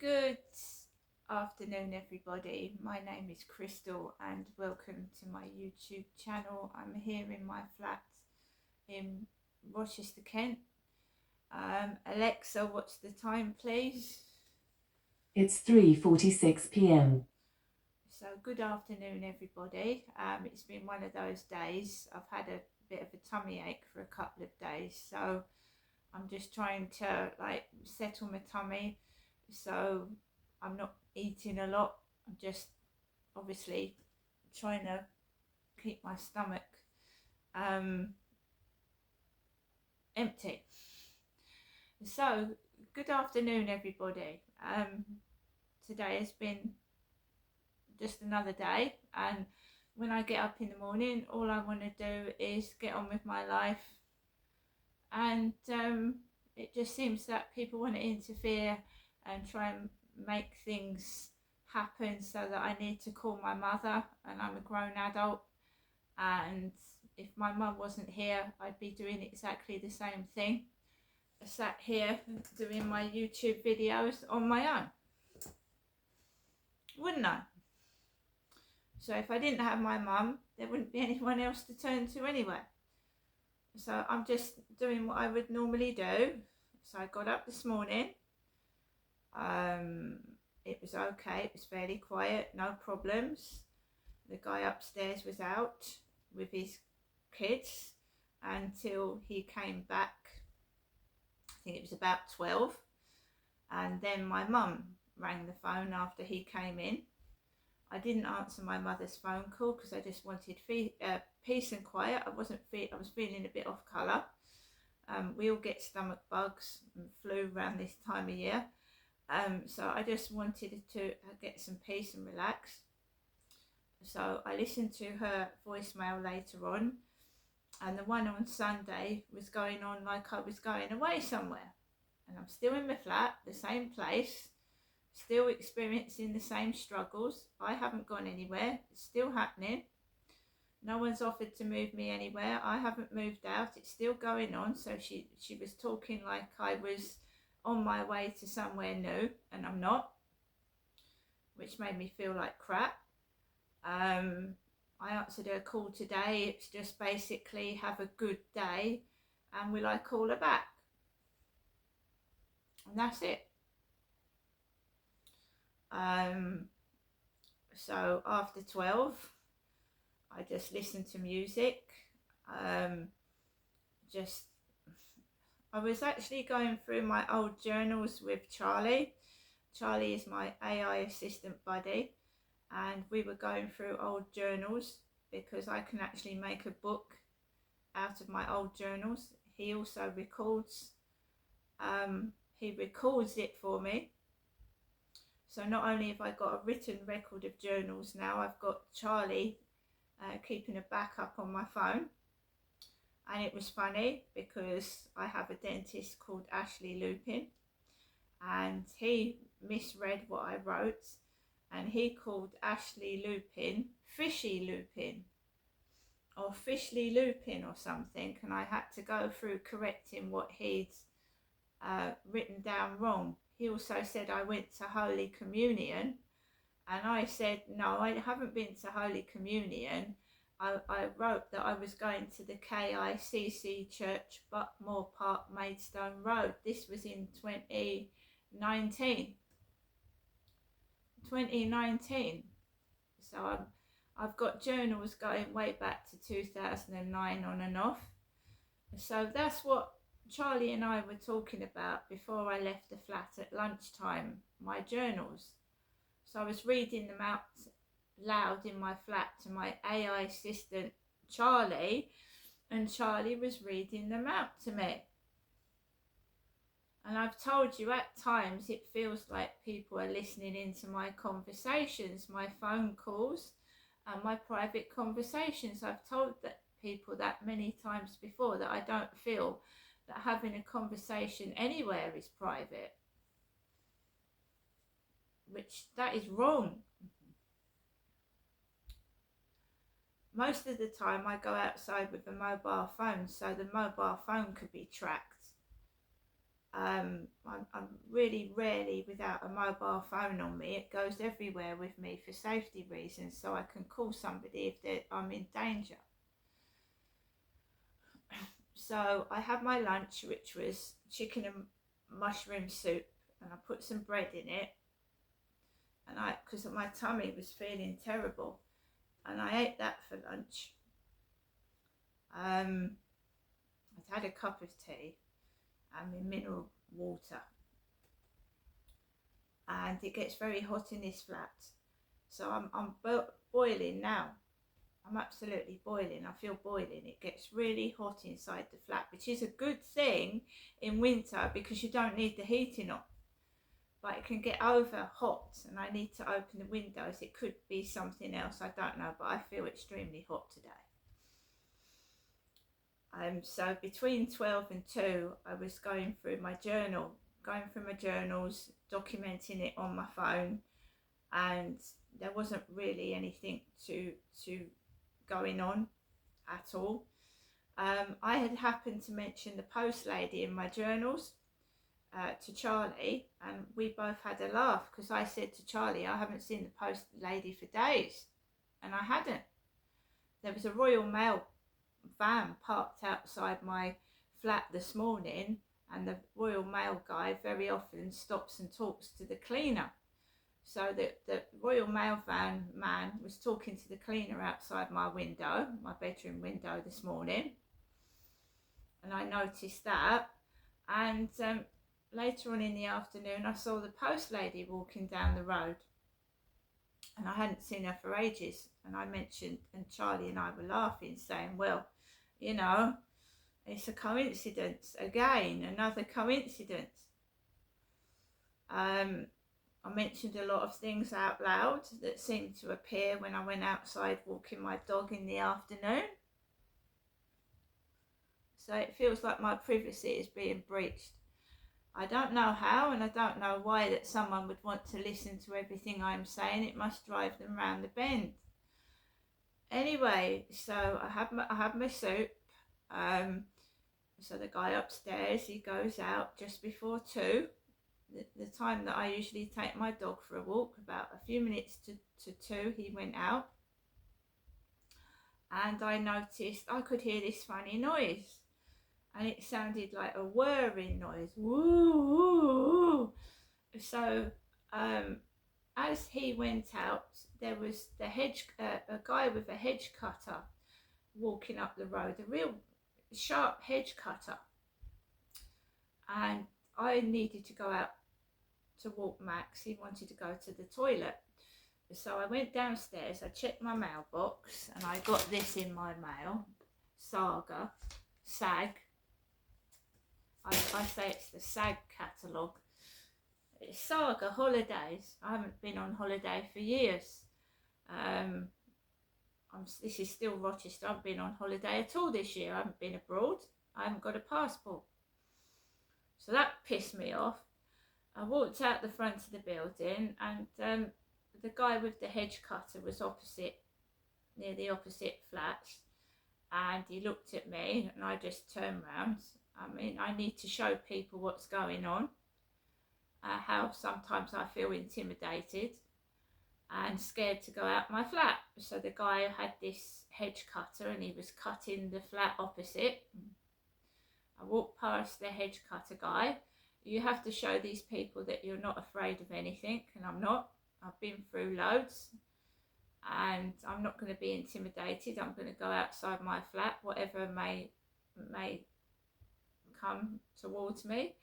Good afternoon, everybody. My name is Crystal, and welcome to my YouTube channel. I'm here in my flat in Rochester, Kent. Alexa, what's the time, please? It's 3:46 p.m. So, good afternoon, everybody. It's been one of those days. I've had a bit of a tummy ache for a couple of days, so I'm just trying to settle my tummy. So I'm not eating a lot. I'm just obviously trying to keep my stomach empty. So good afternoon, everybody. Today has been just another day, and when I get up in the morning, all I want to do is get on with my life, and it just seems that people want to interfere and try and make things happen so that I need to call my mother, and I'm a grown adult, and if my mum wasn't here, I'd be doing exactly the same thing. I sat here doing my YouTube videos on my own, wouldn't I? So if I didn't have my mum, there wouldn't be anyone else to turn to anyway. So I'm just doing what I would normally do. So I got up this morning. It was okay. It was fairly quiet, no problems. The guy upstairs was out with his kids until he came back. I think it was about 12. And then my mum rang the phone after he came in. I didn't answer my mother's phone call because I just wanted peace and quiet. I was feeling a bit off colour. We all get stomach bugs and flu around this time of year. So I just wanted to get some peace and relax. So I listened to her voicemail later on, and the one on Sunday was going on like I was going away somewhere. And I'm still in my flat, the same place, still experiencing the same struggles. I haven't gone anywhere. It's still happening. No one's offered to move me anywhere. I haven't moved out. It's still going on. So she was talking like I was on my way to somewhere new, and I'm not, which made me feel like crap. I answered her call today. It's just basically have a good day, and will I call her back? And that's it. So after 12, I just listened to music. Just I was actually going through my old journals with Charlie. Charlie is my AI assistant buddy, and we were going through old journals because I can actually make a book out of my old journals. He also records. He records it for me. So not only have I got a written record of journals now, I've got Charlie keeping a backup on my phone. And it was funny because I have a dentist called Ashley Lupin, and he misread what I wrote, and he called Ashley Lupin Fishy Lupin or Fishley Lupin or something, and I had to go through correcting what he'd written down wrong. He also said I went to Holy Communion, and I said no, I haven't been to Holy Communion. I wrote that I was going to the KICC Church, Buckmore Park, Maidstone Road. This was in 2019. So I've got journals going way back to 2009 on and off. So that's what Charlie and I were talking about before I left the flat at lunchtime, my journals. So I was reading them out loud in my flat to my AI assistant Charlie, and Charlie was reading them out to me. And I've told you at times it feels like people are listening into my conversations, my phone calls and my private conversations. I've told people that many times before, that I don't feel that having a conversation anywhere is private, which that is wrong. Most of the time I go outside with a mobile phone, so the mobile phone could be tracked. I'm really rarely without a mobile phone on me. It goes everywhere with me for safety reasons, so I can call somebody if I'm in danger. So I had my lunch, which was chicken and mushroom soup, and I put some bread in it, and because my tummy was feeling terrible, and I ate that for lunch. I'd had a cup of tea and my mineral water, and it gets very hot in this flat, so I'm boiling now. I'm absolutely boiling. I feel boiling. It gets really hot inside the flat, which is a good thing in winter because you don't need the heating on. But it can get over hot, and I need to open the windows. It could be something else, I don't know, but I feel extremely hot today. So between 12 and 2, I was going through my journals, documenting it on my phone, and there wasn't really anything to going on at all. I had happened to mention the post lady in my journals to Charlie, and we both had a laugh because I said to Charlie, I haven't seen the post lady for days, and I hadn't. There was a Royal Mail van parked outside my flat this morning, and the Royal Mail guy very often stops and talks to the cleaner. So the Royal Mail van man was talking to the cleaner outside my window, my bedroom window this morning, and I noticed that. And later on in the afternoon, I saw the post lady walking down the road, and I hadn't seen her for ages. And I mentioned, and Charlie and I were laughing, saying, well, you know, it's a coincidence again, another coincidence. I mentioned a lot of things out loud that seemed to appear when I went outside walking my dog in the afternoon. So it feels like my privacy is being breached. I don't know how, and I don't know why that someone would want to listen to everything I'm saying. It must drive them round the bend. Anyway, so I have my soup. So the guy upstairs, he goes out just before 2. The time that I usually take my dog for a walk, about a few minutes to 2, he went out, and I noticed I could hear this funny noise, and it sounded like a whirring noise. Woo, woo, woo. So as he went out, there was a guy with a hedge cutter walking up the road, a real sharp hedge cutter, and I needed to go out to walk Max. He wanted to go to the toilet, so I went downstairs. I checked my mailbox, and I got this in my mail. SAG. I say it's the SAG catalogue. It's Saga Holidays. I haven't been on holiday for years. This is still Rochester. I haven't been on holiday at all this year. I haven't been abroad. I haven't got a passport. So that pissed me off. I walked out the front of the building, and the guy with the hedge cutter was near the opposite flats, and he looked at me, and I just turned round. I mean, I need to show people what's going on, how sometimes I feel intimidated and scared to go out my flat. So the guy had this hedge cutter, and he was cutting the flat opposite. I walked past the hedge cutter guy. You have to show these people that you're not afraid of anything, and I'm not. I've been through loads, and I'm not going to be intimidated. I'm going to go outside my flat, whatever may come towards me.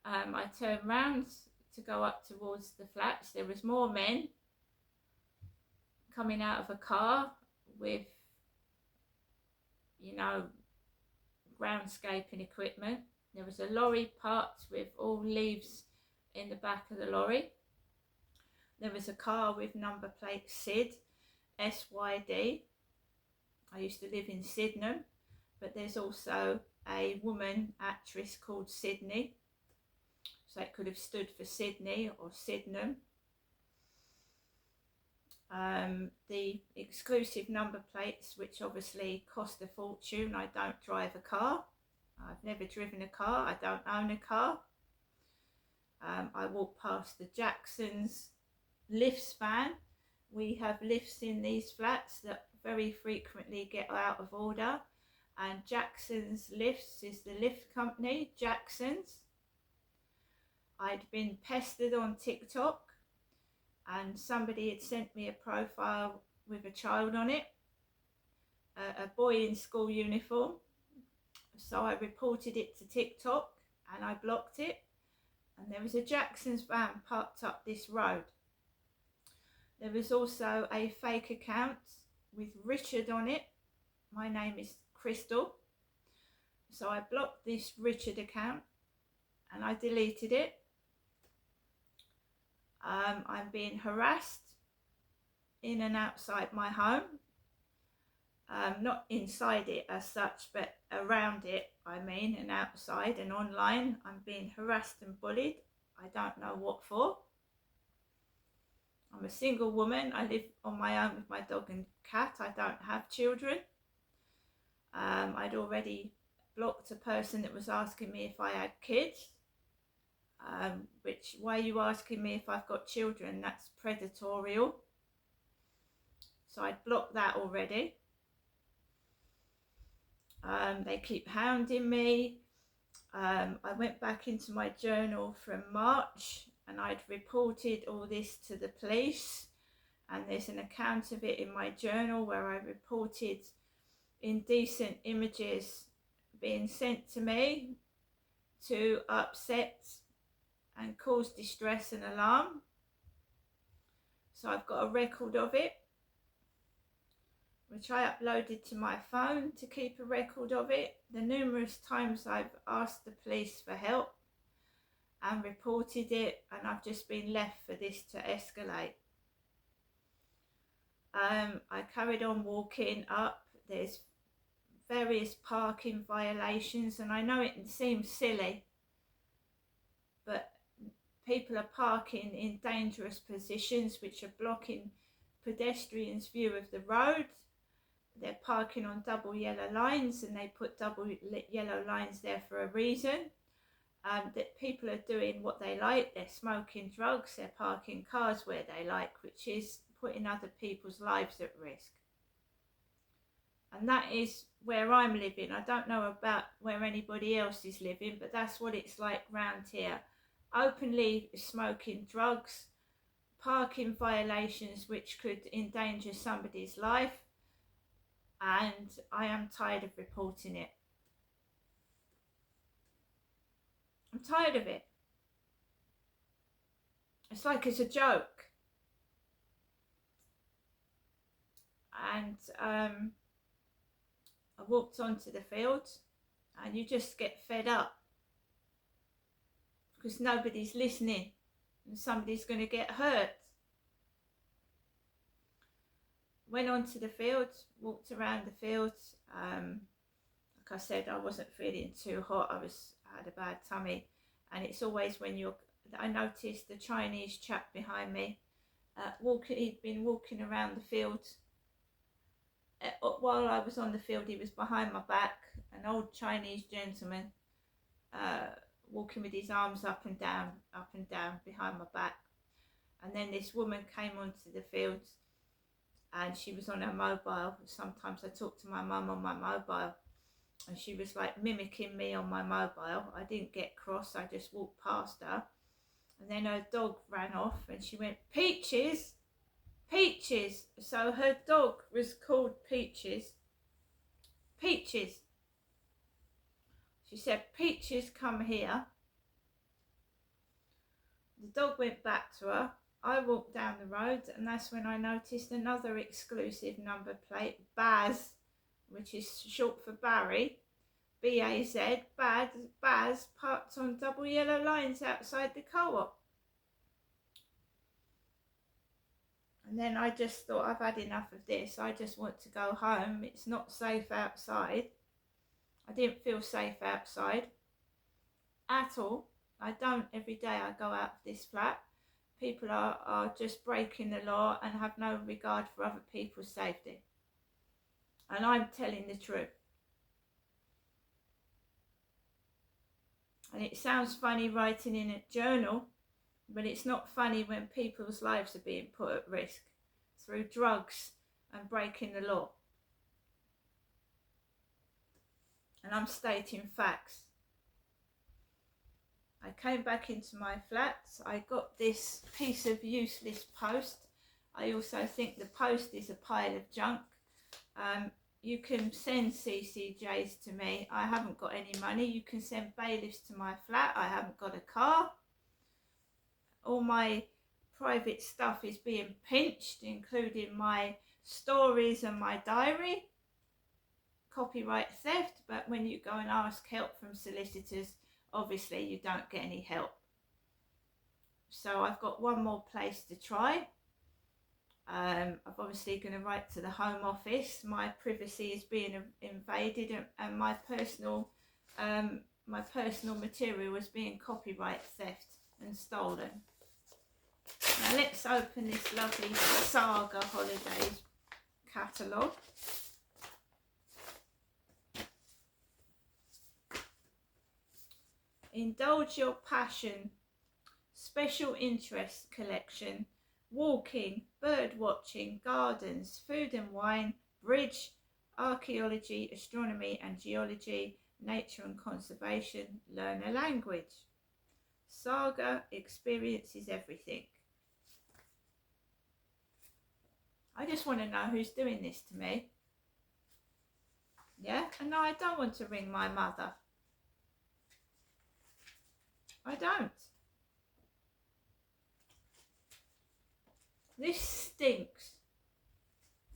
I turned round to go up towards the flats. There was more men coming out of a car with, groundscaping equipment. There was a lorry parked with all leaves in the back of the lorry. There was a car with number plate SID, SYD. I used to live in Sydenham, but there's also a woman actress called Sydney. So it could have stood for Sydney or Sydenham. The exclusive number plates, which obviously cost a fortune. I don't drive a car. I've never driven a car. I don't own a car. I walked past the Jackson's lifts van. We have lifts in these flats that very frequently get out of order, and Jackson's Lifts is the lift company, Jackson's. I'd been pestered on TikTok, and somebody had sent me a profile with a child on it, a boy in school uniform. So I reported it to TikTok and I blocked it, and there was a Jackson's van parked up this road. There was also a fake account with Richard on it. My name is Crystal. So I blocked this Richard account and I deleted it. I'm being harassed in and outside my home. Not inside it as such, but around it, I mean, and outside and online. I'm being harassed and bullied. I don't know what for. I'm a single woman. I live on my own with my dog and cat. I don't have children. I'd already blocked a person that was asking me if I had kids. Why are you asking me if I've got children? That's predatorial. So I'd blocked that already. They keep hounding me. I went back into my journal from March and I'd reported all this to the police, and there's an account of it in my journal where I reported indecent images being sent to me to upset and cause distress and alarm. So I've got a record of it, which I uploaded to my phone to keep a record of it. The numerous times I've asked the police for help and reported it, and I've just been left for this to escalate. I carried on walking up. There's various parking violations, and I know it seems silly, but people are parking in dangerous positions which are blocking pedestrians' view of the road. They're parking on double yellow lines, and they put double yellow lines there for a reason. That people are doing what they like. They're smoking drugs, they're parking cars where they like, which is putting other people's lives at risk. And that is where I'm living. I don't know about where anybody else is living, but that's what it's like round here. Openly smoking drugs, parking violations which could endanger somebody's life, and I am tired of reporting it. I'm tired of it. It's like it's a joke. And I walked onto the field, and you just get fed up because nobody's listening and somebody's going to get hurt. Went onto the field, walked around the field. Like I said, I wasn't feeling too hot. I had a bad tummy, and it's always when I noticed the Chinese chap behind me he'd been walking around the field. While I was on the field, he was behind my back, an old Chinese gentleman, walking with his arms up and down behind my back. And then this woman came onto the field, and she was on her mobile. Sometimes I talk to my mum on my mobile, and she was like mimicking me on my mobile. I didn't get cross, I just walked past her. And then her dog ran off, and she went, "Peaches, Peaches." So her dog was called Peaches. Peaches. She said, "Peaches, come here." The dog went back to her. I walked down the road, and that's when I noticed another exclusive number plate, Baz, which is short for Barry, B-A-Z, Baz, parked on double yellow lines outside the co-op. And then I just thought, I've had enough of this. I just want to go home. It's not safe outside. I didn't feel safe outside at all. I don't every day I go out of this flat. People are just breaking the law and have no regard for other people's safety. And I'm telling the truth. And it sounds funny writing in a journal, But it's not funny when people's lives are being put at risk through drugs and breaking the law. And I'm stating facts. I came back into my flat. I got this piece of useless post. I also think the post is a pile of junk. You can send CCJs to me. I haven't got any money. You can send bailiffs to my flat. I haven't got a car. All my private stuff is being pinched, including my stories and my diary. Copyright theft, but when you go and ask help from solicitors, obviously you don't get any help. So I've got one more place to try. I'm obviously going to write to the Home Office. My privacy is being invaded, and my personal material is being copyright theft and stolen. Now let's open this lovely Saga Holidays catalogue. Indulge Your Passion, Special Interest Collection, Walking, Bird Watching, Gardens, Food and Wine, Bridge, Archaeology, Astronomy and Geology, Nature and Conservation, Learn a Language. Saga experiences everything. I just want to know who's doing this to me. Yeah, and no, I don't want to ring my mother. I don't. This stinks.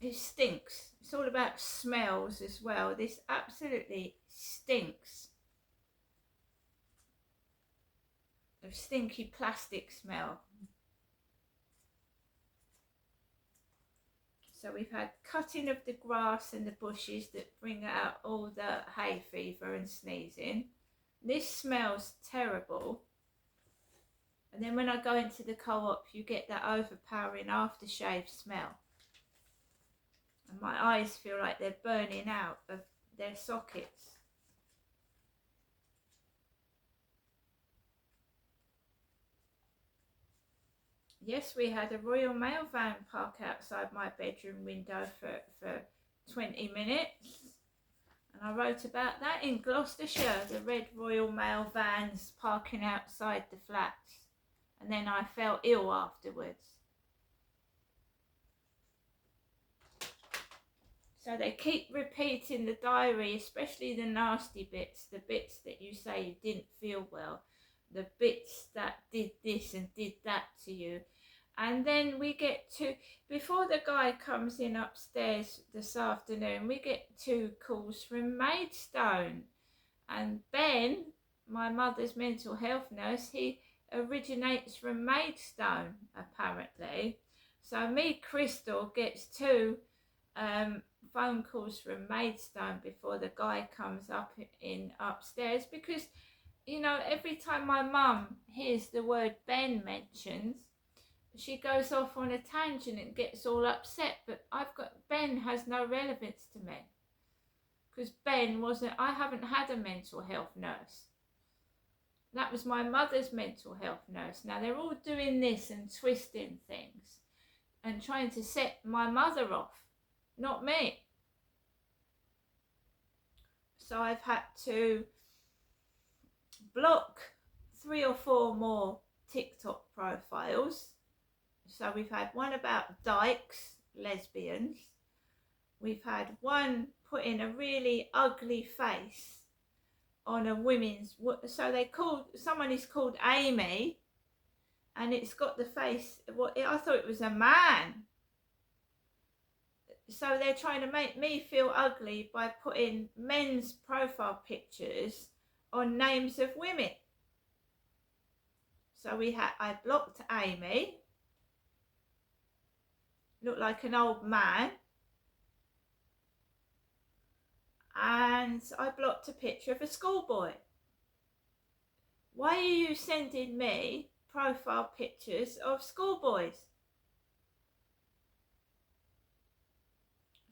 It stinks. It's all about smells as well. This absolutely stinks. A stinky plastic smell. So we've had cutting of the grass and the bushes that bring out all the hay fever and sneezing. This smells terrible. And then when I go into the co-op, you get that overpowering aftershave smell. And my eyes feel like they're burning out of their sockets. Yes, we had a Royal Mail van park outside my bedroom window for 20 minutes. And I wrote about that in Gloucestershire, the red Royal Mail vans parking outside the flats. And then I felt ill afterwards. So they keep repeating the diary, especially the nasty bits, the bits that you say you didn't feel well, the bits that did this and did that to you. And then we get to, before the guy comes in upstairs this afternoon, we get 2 calls from Maidstone. And Ben, my mother's mental health nurse, he originates from Maidstone, apparently. So me, Crystal, gets 2 phone calls from Maidstone before the guy comes up in upstairs, because, you know, every time my mum hears the word Ben mentioned, she goes off on a tangent and gets all upset. But Ben has no relevance to me, because Ben wasn't, I haven't had a mental health nurse. That was my mother's mental health nurse. Now they're all doing this and twisting things and trying to set my mother off, not me. So I've had to block 3 or 4 more TikTok profiles. So we've had one about dykes, lesbians. We've had one putting a really ugly face on a women's, so someone is called Amy, and it's got the face, I thought it was a man. So they're trying to make me feel ugly by putting men's profile pictures on names of women. So I blocked Amy. Looked like an old man. And I blocked a picture of a schoolboy. Why are you sending me profile pictures of schoolboys?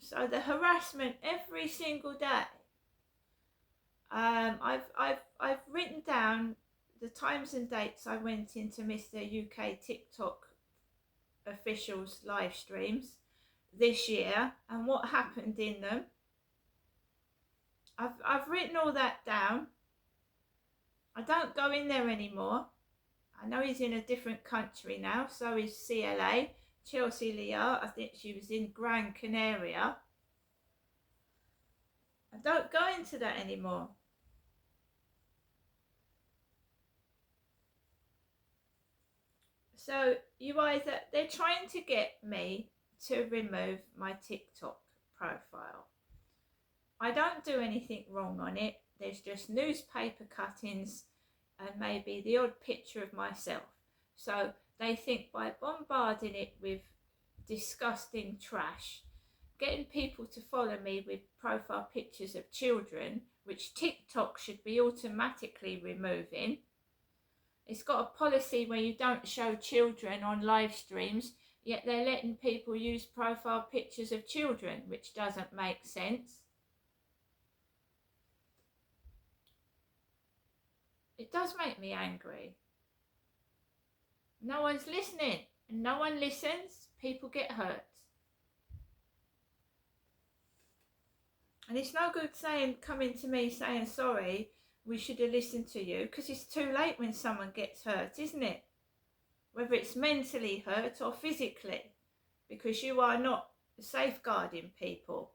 So the harassment every single day. I've written down the times and dates I went into Mr. UK TikTok officials live streams this year and what happened in them. I've written all that down. I don't go in there anymore. I know he's in a different country now, so is CLA. Chelsea Leah, I think she was in Gran Canaria. I don't go into that anymore. So they're trying to get me to remove my TikTok profile. I don't do anything wrong on it. There's just newspaper cuttings and maybe the odd picture of myself. So they think by bombarding it with disgusting trash, getting people to follow me with profile pictures of children, which TikTok should be automatically removing. It's got a policy where you don't show children on live streams, yet they're letting people use profile pictures of children, which doesn't make sense. It does make me angry. No one's listening, and no one listens, people get hurt. And it's no good coming to me saying, sorry, we should have listened to you, because it's too late when someone gets hurt, isn't it? Whether it's mentally hurt or physically, because you are not safeguarding people.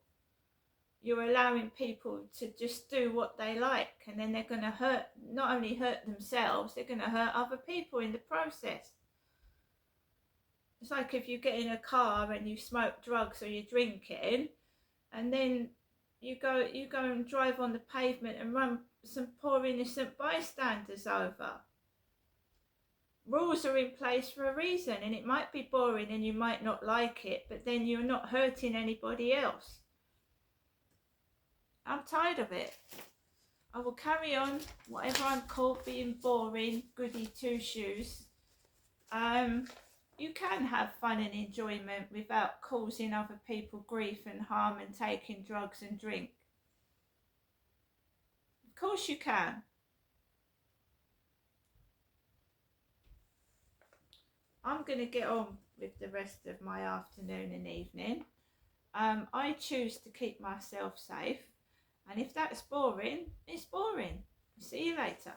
You're allowing people to just do what they like, and then they're going to not only hurt themselves, they're going to hurt other people in the process. It's like if you get in a car and you smoke drugs or you're drinking, and then you go and drive on the pavement and run some poor innocent bystanders over. Rules are in place for a reason, and it might be boring and you might not like it, but then you're not hurting anybody else. I'm tired of it. I will carry on, whatever I'm called, being boring, goody two-shoes. You can have fun and enjoyment without causing other people grief and harm and taking drugs and drink. Of course you can. I'm going to get on with the rest of my afternoon and evening. I choose to keep myself safe. And if that's boring, it's boring. See you later.